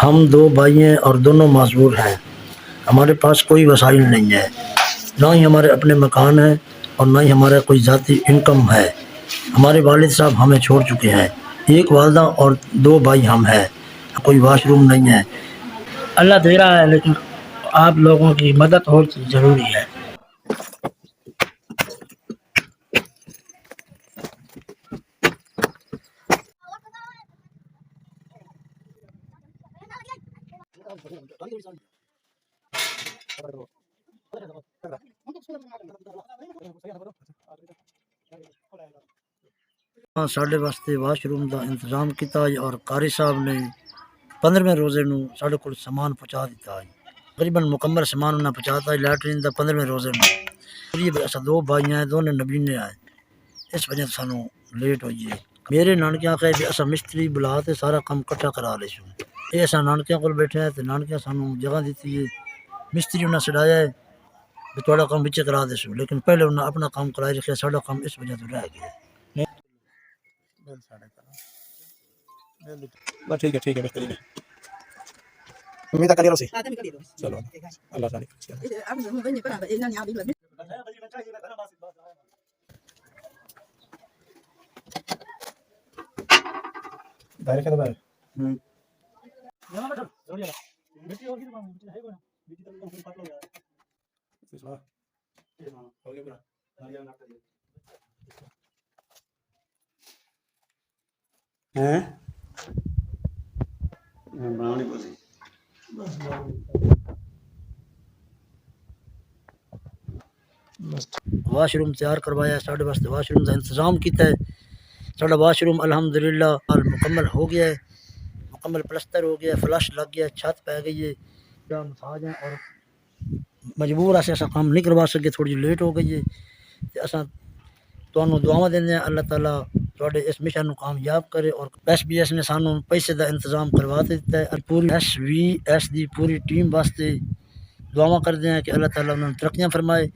हम दो भाई हैं और दोनों माजूर हैं। हमारे पास कोई वसाइल नहीं है, ना ही हमारे अपने मकान हैं और ना ही हमारा कोई ज़ाती इनकम है। हमारे वालिद साहब हमें छोड़ चुके हैं। एक वालदा और दो भाई हम हैं। कोई वाशरूम नहीं है। अल्लाह दे रहा है, लेकिन आप लोगों की मदद हो ज़रूरी है। हाँ, साढ़े वास्ते वाशरूम का इंतजाम किया और कारी साहब ने 15वें रोज़े नूं साढ़े कोल समान पहुँचा दिता है। तकरीबन मुकम्मल समान उन्हें पहुँचाता है लैटरीन का 15वें रोज़े नूं। अस दो भाई हैं, दोनों नबीने आए, इस वजह से सानू लेट होई है। मेरे नानकियां कहे भी असा मिस्त्री बुला ते सारा काम इकट्ठा करा लेसूं। ये असा नानकियां कोल बैठे हैं ते नानकियां सानू जगह दी है। मिस्त्री उन्हें सडाया है भी थोड़ा काम बिच करा देसूं, लेकिन पहले उन्हें अपना काम कराई रखा। साडा काम इस वजह तो रह गया। बस ठीक है बेहतरीन है। उम्मीद करिए रोसी चलो अल्लाह ताला डायरेक्ट है बाहर मिट्टी होगी तो मिट्टी है कोई मिट्टी तो एकदम पातला हो गया है इस बार हो गया पूरा नारियल नाक कर हैं बनानी पड़ी वाशरूम तैयार करवाया, साढ़े वास्ते वाशरूम का इंतज़ाम किया है। साढ़ा वाशरूम अल्हम्दुलिल्लाह मुकम्मल हो गया है, मुकम्मल प्लस्तर हो गया, फ्लश लग गया, छत पै गई है। मसाज है और मजबूर अस काम नहीं करवा सके, थोड़ी लेट हो गई है। अस तुहानू दुआवां देंगे अल्लाह ताला तुहाडे इस मिशन को कामयाब करे। और SBS ने सानू पैसे का इंतजाम करवा दिता है। पूरी SVS की पूरी टीम वास्ते दुआवां करते हैं कि अल्लाह ताला उन्होंने तरक्कियां फरमाए।